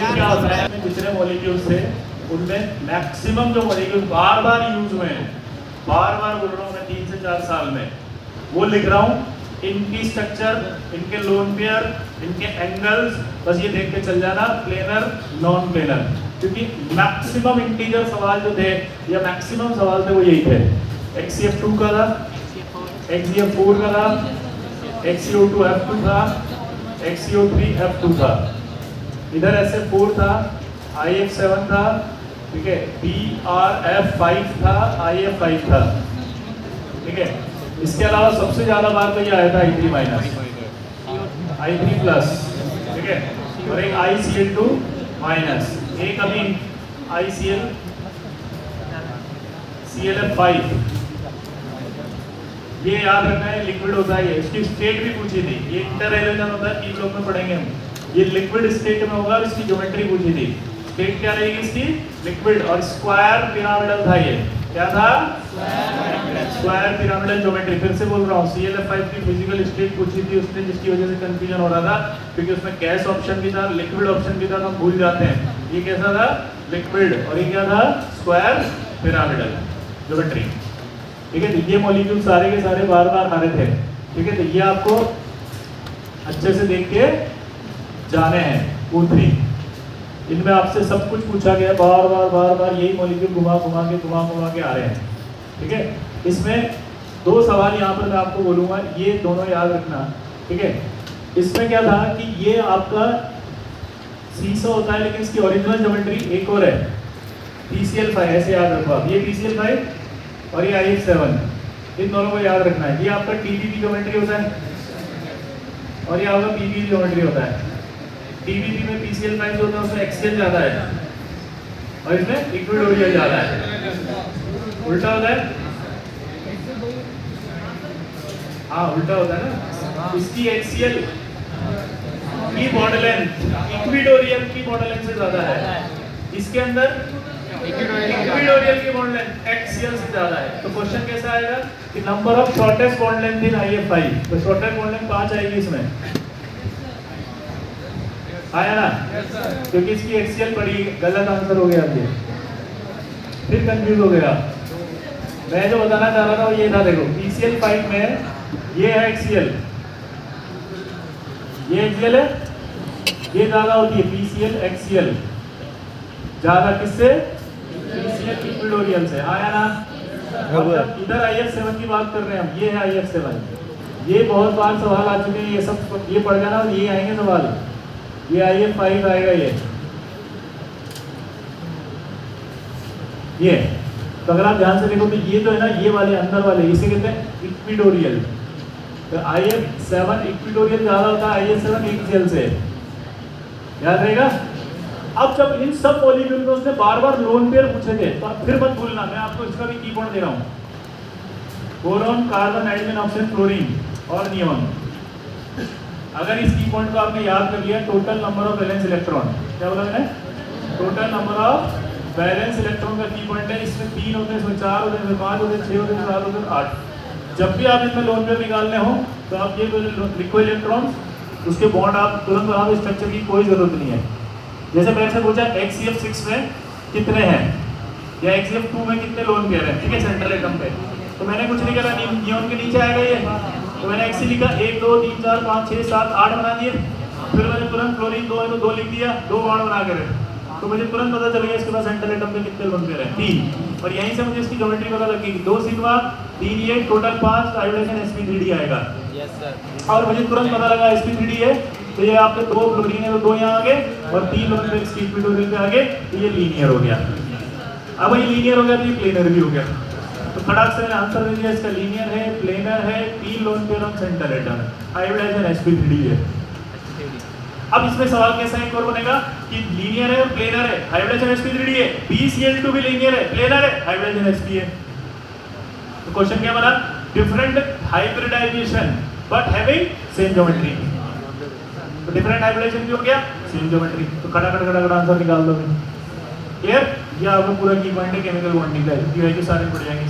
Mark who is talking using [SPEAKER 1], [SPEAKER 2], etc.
[SPEAKER 1] क्या होता है, जितने मॉलिक्यूल्स थे उनमें मैक्सिमम जो मॉलिक्यूल बार बार यूज हुए हैं, बार बार बोल रहा हूँ मैं 3 से 4 साल में, वो लिख रहा हूँ। इनकी स्ट्रक्चर, इनके लोन पेयर, इनके एंगल्स, बस ये देख के चल जाना, प्लेनर नॉन प्लेनर, क्योंकि मैक्सिमम इंटीजर सवाल जो थे या मैक्सिमम सवाल थे वो यही थे। XCF2 का था, XCF4 का था, XCO2F2 था, XCO3F2 था, इधर SF4 था, IF7 था, ठीक है, BRF5 था, IF5 था, ठीक है। इसके अलावा सबसे ज्यादा बार तो ये आया था I3 माइनस, I3 प्लस, ठीक है, और एक ICl2 माइनस, एक अभी ICl ClF5। ये याद रखना है, लिक्विड होता है, इसकी स्टेट भी पूछी थी, ये इंटररिलेशन होता है, 3 लोग में पढ़ेंगे हम। ये लिक्विड स्टेट में होगा और इसकी ज्योमेट्री पूछी थी। स्टेट क्या रहेगी इसकी? लिक्विड, और स्क्वायर पिरामिडल था। ये क्या था? Square pyramidal geometry. फिर से बोल रहा हूँ, ClF5 की फिजिकल स्टेट पूछी थी उसने, जिसकी वजह से कंफ्यूजन हो रहा था, क्योंकि उसमें गैस ऑप्शन भी था, लिक्विड ऑप्शन भी था, तो हम भूल जाते हैं। ये कैसा था? लिक्विड, और ये क्या था? स्क्वायर पिरामिडल ज्योमेट्री, ठीक है। तो ये मॉलिक्यूल सारे के सारे बार बार आ रहे थे, ठीक है। तो ये आपको अच्छे से देख के जाने हैं। U3 इनमें आपसे सब कुछ पूछा गया, बार बार यही मॉलिक्यूल घुमा घुमा के आ रहे हैं, ठीक है। इसमें 2 सवाल यहाँ पर मैं आपको बोलूँगा, ये दोनों याद रखना, ठीक है। इसमें क्या था कि ये आपका सीसा होता है, लेकिन इसकी ओरिजिनल ज्योमेट्री एक और है, PCl5, ऐसे याद रखो आप। ये PCl5 और ये IF7, इन दोनों को याद रखना है। ये आपका TBP ज्योमेट्री होता है और ये आपका PBP ज्योमेट्री होता है। TBP में PCl5 जो होता है उसमें एक्सियल ज़्यादा है और इसमें इक्विटोरियल ज़्यादा है, उल्टा होता है। हाँ, उल्टा होता है ना। इसकी एक्सियल की बॉन्ड लेंथ इक्विटोरियल की बॉन्ड लेंथ से ज़्यादा है, इसके अंदर इक्विटोरियल की बॉन्ड लेंथ एक्सियल से ज़्यादा है। तो क्वेश्चन कैसा आएगा कि number of shortest bond length in IF5, तो शॉर्टेस्ट बॉन्ड लेंथ 5 आएगी इसमें, आया ना? क्योंकि इसकी एक्सियल पड़ी, गलत आंसर हो गया। ये फिर कंफ्यूज हो गया। मैं जो बताना चाह रहा था वो ये था, देखो PCl5 में ये है एक्सियल, ये एक्सियल है, ये ज्यादा होती है PCl एक्सियल, ज्यादा किससे? PCl इक्विटोरियल से, आया ना? इधर IF7 की बात कर रहे हैं हम, ये है IF7। ये बहुत बार सवाल आ चुके हैं, ये सब ये पढ़ जाना, ये आएंगे सवाल। ये IF5 आएगा, ये तो अगर आप ध्यान से देखो तो ये जो है ना, ये वाले अंदर वाले, इसे कहते हैं इक्विटोरियल। तो IF7 इक्विटोरियल ज्यादा होता है IF7 एक्सियल से, याद रहेगा। अब जब इन सब मॉलिक्यूल में उसने बार बार लोन पेयर पूछे थे, तो फिर मत भूलना, मैं आपको इसका भी की पॉइंट दे रहा हूँ। Boron, carbon, nitrogen, oxygen, chlorine और नियॉन। अगर इस की पॉइंट को आपने याद कर लिया, total number of valence electron, क्या बोला मैंने? Total number of valence electron का की पॉइंट है। इसमें 3 होते हैं, इसमें 4 होते हैं, इसमें 5 होते हैं, 6 होते हैं, 7 होते हैं, 8। जब भी आप इसमें लोन पेयर निकालने हो तो आप ये लिखो इलेक्ट्रॉन्स, उसके बॉन्ड आप तुरंत बनाओ, स्ट्रक्चर की कोई जरूरत नहीं है। जैसे मैंने से पूछा XCF6 में कितने हैं या XCF2 में कितने लोन पेयर हैं, ठीक है, सेंट्रल एटम पे, तो मैंने कुछ नहीं करा, नियॉन के नीचे आएगा ये, तो मैंने Xc लिखा, 1 2 3 4 5 6 7 8 बना दिए। फिर मैंने तुरंत क्लोरीन 2 है तो 2 लिख दिया, 2 बॉन्ड बना कर, तो मुझे तुरंत पता चल गया इसके पास सेंट्रल एटम पे कितने लोन पेयर हैं, 3। और यहीं से मुझे इसकी ज्योमेट्री पता लगेगी, 2 सिग्मा 3 ये, टोटल 5 हाइड्रोजन sp3d आएगा। Yes sir. और मुझे तुरंत पता लगा sp3d है, तो ये आपके 2 क्लोरीन है तो 2 यहाँ आगे और 3 लोन पेयर इसकी इक्विटोरियल पे आगे, तो ये लीनियर हो गया। अब ये लीनियर हो गया तो ये प्लेनर भी हो गया। तो फटाक से मैंने आंसर दे दिया, इसका लीनियर है, प्लेनर है, 3 lone pair on central atom है, हाइब्रिडाइजेशन sp3d है। अब इसमें सवाल कैसा एक और बनेगा कि लीनियर है और प्लेनर है, हाइब्रिडाइजेशन sp3d है, BCl2 भी लीनियर है, प्लेनर है, हाइब्रिडाइजेशन sp है। तो क्वेश्चन क्या बना? Different hybridization but having same geometry. तो डिफरेंट हाइब्रिडाइजेशन भी हो गया, सेम ज्योमेट्री, तो खड़ा आंसर निकाल दो। क्लियर? ये आपको पूरा की पॉइंट है केमिकल बॉन्डिंग का, ये सारे पड़ जाएंगे।